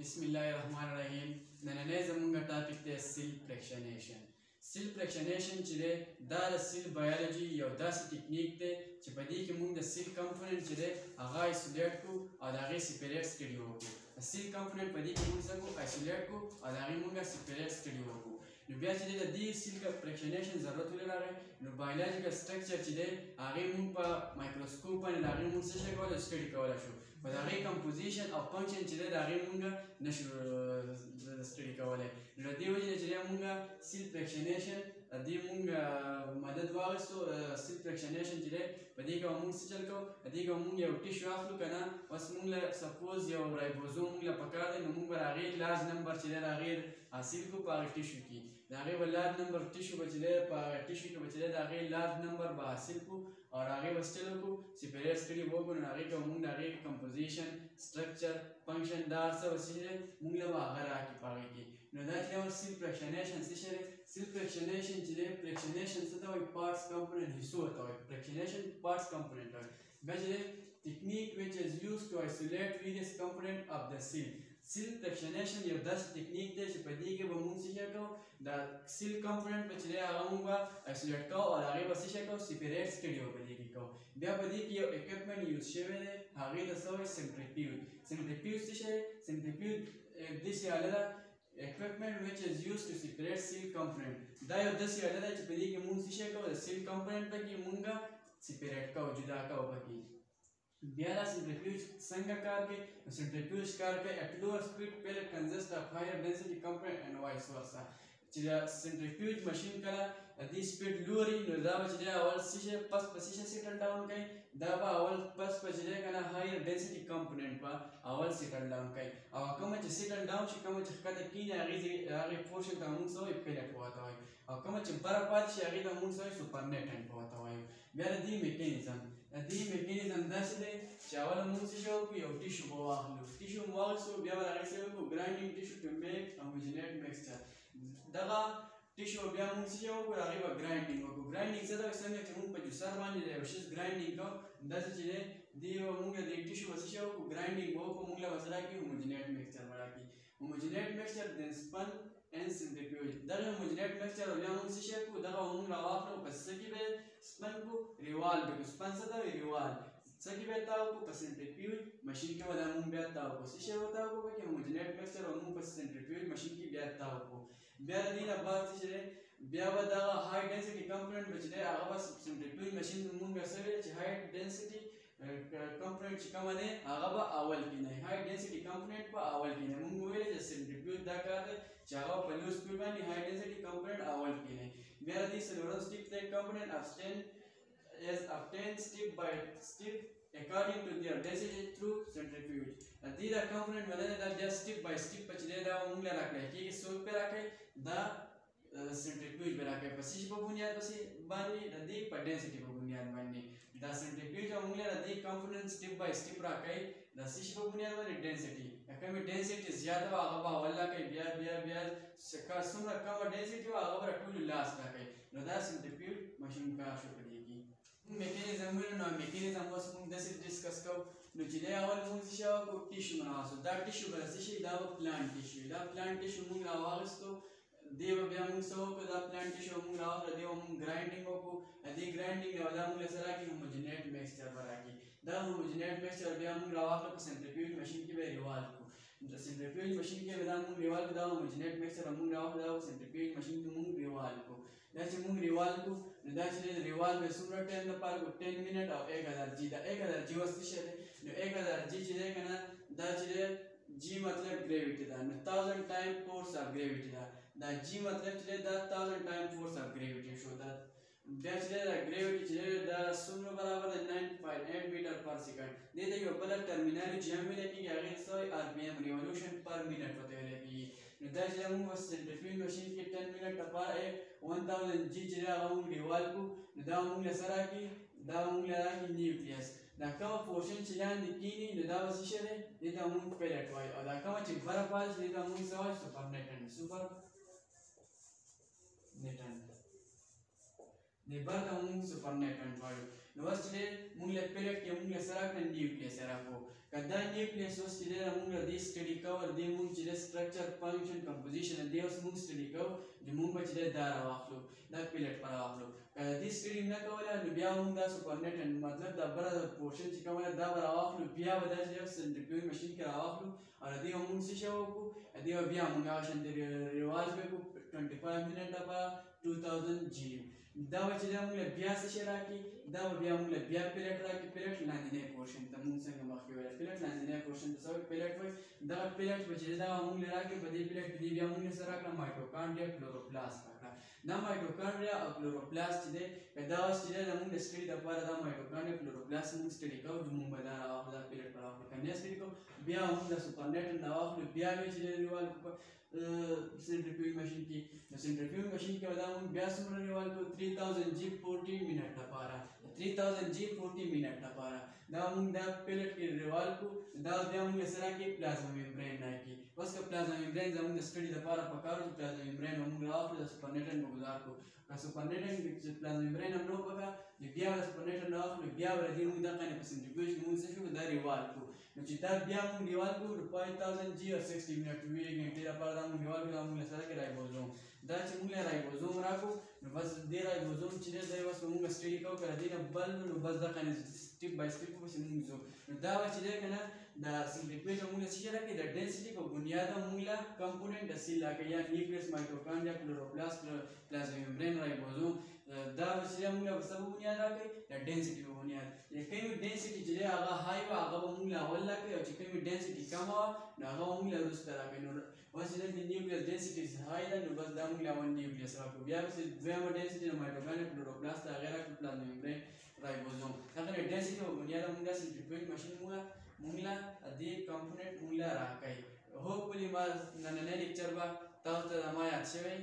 Bismillahirrahmanirrahim. نننې زمونږ ټاپک دی سیل فریکشنیشن. سیل فریکشنیشن چې دی دا د سیل بایولوژي یو داسې ټکنیک دی چې په دې کې مونږ د سیل کمپوننټ چې دی هغه ایسولیټ کړو او د هغې سپریټ سټډي وکړو. د سیل کمپوننټ په دې کې مونږ څه کړو ایسولیټ کړو او د هغې مونږ سپریټ سټډي وکړو. نو بیا چې دی د دې سیل فریکشنیشن ضرورت ولې راغی نو بایولوژیکل سټرکچر چې دی هغې مونږ په مایکروسکوپ باندې د هغې مونږ څه شی کولی سټډي کولی شو په د هغې کمپوزیشن او فنکشن چې دی د هغې مونږ نشو سټډي کولی. نو د دې وجې نه چې دی مونږ سیل فریکشنیشن د دې مونږ مدد واخیستو. سیل فریکشنیشن چې دی په دې کې به مونږ څه چل کوو په دې کې به مونږ یو ټیشو اخلو که نه بس مونږ له سپوز یو رایبوزوم مونږ له پکار دی نو مونږ به د هغې لارج نمبر چې دی د هغې حاصل کړو په هغې ټیشو کې د هغې به لارج نمبر ټیشو به چې دی په هغه ټیشو کې به چې دی د هغې لارج نمبر به حاصل کړو او د هغې به سټل وکړو سپریټ سټډي به وکړو نو هغې کې به مونږ د هغې کمپوزیشن سټرکچر فنکشن دا هر څه به څه دی مونږ له به هغه راکړي په هغې کې. نو دا چې دی سیل فریکشنیشن څه شی دی سیل فریکشنیشن چې دی فریکشنیشن څه ته وایي پارټس کمپوننټ حصو ته وایي فریکشنیشن پارټس کمپوننټ وایي. بیا چې دی technique which is used to isolate various component of the seal. Seal fractionation یو داسې ټکنیک دی چې په دې کې به مونږ څه شی کوو د سیل کمپوننټ به چې دی هغه مونږ به ایسولیټ کوو او د هغې به څه شی کوو سپریټ سټډي به په دې کې کوو. بیا په دې کې یو اکوپمنټ یوز شوی دی هغې ته څه وایي سنټریفیوج. سنټریفیوج څه شی دی سنټریفیوج داسې آله ده equipment which is used to separate seal component. دا یو داسې آله ده چې په دې کې مونږ څه شی کوو د سیل کمپوننټ پکې مونږ سپریټ کوو جدا کوو پکې. بیا دا سنټریفیوج څنګه کار کوي سنټریفیوج کار کوي at lower speed pellet consists of higher density component and vice versa. چې دا سنټریفیوج ماشین کله دې سپیډ لوري نو دا به چې دی اول څه شی پس په څه شی سیټل ډاون کوي دا به اول پس په چې دی که نه هایر ډینسټي کمپوننټ به اول سیټل ډاون کوي او کومه چې سیټل ډاون شي کومه چې ښکته کېني هغې پورشن ته مونږ څه وایو پیلټ به ورته وایو او کومه چې بره پاتې شي هغې ته مونږ څه وایو سوپرنیټنټ به ورته وایو. بیا د دې میکانیزم داسې دی چې اوله مونږ څه شی وکړو یو ټیشو به واخلو ټیشو مو واخیستو بیا به د هغې څه وکړو ګرایډینګ ټیشو ټو میک هوموجینیټ میکسچر. دغه ټیشو بیا مونږ څه شی وکړو د هغې به ګرایډینګ وکړو. ګرایډینګ څه ته وایي څنګه چې مونږ په جوسر باندې د یو شي ګرایډینګ کوو داسې چې دی دې به مونږ د ټیشو به څه شی وکړو ګرایډینګ به وکړو مونږ له به څه راکړي هوموجینیټ میکسچر به راکړي. هوموجینیټ میکسچر دین سپن and centrifuge. دغه هوموجینیټ میکسچر بیا مونږ څه شی کړو دغه به مونږ راواخلو په څه کې به سپن کړو ریوال به کړو. سپن څه ته وایي ریوال څه کې بیا تاو کړو په سنټریفیوج ماشین کې به دا مونږ بیا تاو کړو. څه شی به تاو کړو پکې هوموجینیټ میکسچر به مونږ په سنټریفیوج ماشین کې بیا تاو کړو. بیا د دې نه بعد څه شی دی بیا به دغه های ډینسټي کمپوننټ به چې دی هغه به سنټریفیوج ماشین مونږ څه ویل چې های ډینسټي کمپوننټ چې کومه دی هغه به اول کېنی های ډینسټي کمپوننټ په اول کېنی. مونږ وویل چې سنټریفیوج دا کار دی چې هغه په لو سپیډ باندې های ډینسټي کمپوننټ اول کېنی. بیا د دې څلورم سټیپ دی کمپوننټ is obtained step by step according to their density through centrifuge. دې دا کمپوننټ باندې دا بیا سټیپ بای سټیپ په چې دی دا مونږ له راکړی کېږي څوک پرې راکړی دا سنټریفیوج به راکړی په څه شي په بنیاد باندې د دې په ډینسټي په بنیاد باندې دا سنټریفیوج او مونږ له دې کمپوننټ سټیپ بای سټیپ راکړی د څه شي په بنیاد باندې ډینسټي کومې ډینسټي زیاته وه هغه به اول راکوي بیا څومره کمه ډینسټي وه هغه به راټولو لاس راکوي. نو دا سنټریفیوج ماشین کار شو په دې کې. میکانیزم ویلو نو میکانیزم اوس مونږ داسې ډسکس کوو نو چې دی اول مونږ څه شی وکړو ټیشو مو راواخیستو دا ټیشو به څه شي دا به پلانټ ټیشو دا پلانټ ټیشو مونږ راواخیستو دې به بیا مونږ څه وکړو دا پلانټ ټیشو مونږ راواخلو دې به مونږ ګرایډینګ وکړو دې ګرایډینګ نه به دا مونږ له څه راکړي هوموجینیټ میکسچر به راکړي. دا هوموجینیټ میکسچر بیا مونږ راواخلو په سنټریفیوج ماشین کې به یې ریوالو کړو. د سنټریفیوج ماشین کې به دا مونږ ریوال کړو دا هوموجینیټ میکسچر مونږ راواخلو دا سنټریفیوج ماشین کې مونږ ریوال کړو. دا چې مونږ ریوال کړو نو دا چې ریوال به څومره ټایم لپاره کړو 10 منټ او 1000 جی. دا 1000 جی اوس څه شی دی نو 1000 جی چې دی که نه دا چې دی جی مطلب ګریویټي ده نو 1000 ټایم فورس اف ګریویټي ده دا جی مطلب چې دی دا 1000 ټایم فورس اف ګریویټي شو. دا بیا چې دی دا ګریویټي چې دی دا څومره برابر دی 9.8 میټر پر سیکنډ. دې ته یو بله ټرمینالوجي هم ویلی کېږي هغې څه وایي آر پی ایم ریولوشن پر منټ ورته ویلی کېږي. نو دا چې مونږ په سنټریفیوج ماشین کې 10 منټ لپاره 1000 جی چې دی هغه مونږ ریوال کړو نو دا مونږ له څه راکړي دا مونږ له راکړي نیوکلیس. دا کومه پورشن چې لاندې کېني نو دا به څه شی دی دې ته مونږ پیلټ وایو او دا کومه چې بره پاتې شي دې ته مونږ څه وایو سوپرنیټنټ. د بر ته مونږ سوپرنیټنټ وایو. نو اوس چې دی مونږ له پیلټ کې مونږ له څه راکړه نیوکلیس یې راکړو. که دا نیوکلیس اوس چې دی مونږ له دې سټډي کوو دې مونږ چې دی سټرکچر فنکشن کمپوزیشن دې اوس مونږ سټډي کوو چې مونږ به چې دی دا راواخلو دا پیلټ به راواخلو. که دې سټډي نه کوله نو بیا مونږ دا سوپرنیټنټ مطلب دا بره پورشن چې کومه ده دا به راواخلو بیا به دا چې دی سنټریفیوژ ماشین کې راواخلو او د دې به مونږ څه شی وکړو دې به بیا مونږ هغه شانتې ریواز به کړو 25 منټ لپاره 2000 جی. دا به چې دا مونږ له بیا څه شی راکړي دا به بیا مونږ له بیا پیلټ راکړي. پیلټ لاندینی پورشن ته مونږ څنګه مخکې ویل پیلټ لاندینی پورشن ته څه پیلټ وایي. دغه پیلټ به چې دا مونږ له راکړي په دې پیلټ کې دې بیا مونږ له څه راکړه مایټوکانډریا کلوروپلاست راکړه. دا مایټوکانډریا او کلوروپلاست چې دی که دا اوس چې دی د مونږ د سټډي دپاره دا مایټوکانډریا کلوروپلاست مونږ سټډي کوو نو مونږ به دا راواخلو دا پیلټ به راواخلو. که نه سټډي کوو بیا مونږ دا سوپرنیټنټ راواخلو بیا به چې دی ریوال کړو سنټریفیوژ ماشین کې. نو سنټریفیوژ ماشین کې به دا مونږ بیا څومره ریوال کړو 3000 جی 40 منټ لپاره 3000 جی 40 منټ لپاره دا مونږ دا پیلټ کې ریوال کړو. دا بیا مونږ سره کې پلازما ممبرین راکړي. اوس که پلازما ممبرین زموږ د سټډي لپاره پکار و چې پلازما ممبرین به مونږ راواخلو د سوپرنیټنټ به ګزار کړو. که سوپرنیټنټ چې پلازما ممبرین هم نه و پکار نو بیا به سوپرنیټنټ راواخلو بیا به دې مونږ دقه په سنټریفیوژ کې مونږ څه شو دا ریوال کړو. نو چې دا بیا مونږ ریوال کړو 5000 جی او 60 منټ 2 غنټې لپاره دا مونږ ریوال کړو. دا مونږ سره کې رایبوزوم دا چې مونږ له رایبوزوم راکړو نو بس دې رایبوزوم چې دی دا اوس به مونږ سټډي کوو که د دې نه بل نو بس دقه سټپ بای سټپ پسې مونږ ځو. نو دا به چې دی که نه دا سنټریفیوژ مونږ له څه شي راکړي د ډینسټي په بنیاده مونږ له کمپوننټ د سیل راکړي یا نیوکلیس مایټوکانډریا کلوروپلاست پلازما ممبرین رایبوزوم دا به چې دی مونږ له په څه په بنیاد راکړي د ډینسټي په بنیاد. کومې ډینسټي چې دی هغه های وه هغه به مونږ له اول راکړي او چې کومې ډینسټي کمه وه نو هغه به مونږ له وروسته راکړي. نو اوس چې د نیوکلیس ډینسټي های ده نو بس دا مونږ له اول نیوکلیس راکړو. بیا به چې دویمه ډینسټي د مایټوکانډریا کلوروپلاست هغې راکړو پلازما ممبرین رایبوزوم. هغه د ډینسټي په بنیاد مونږ دا سنټریفیوژ ماشین مونږ له دې کمپوننټ مونږ له راکړي. هوپفولي ما نننی لیکچر به تاسو ته ما یاد شوی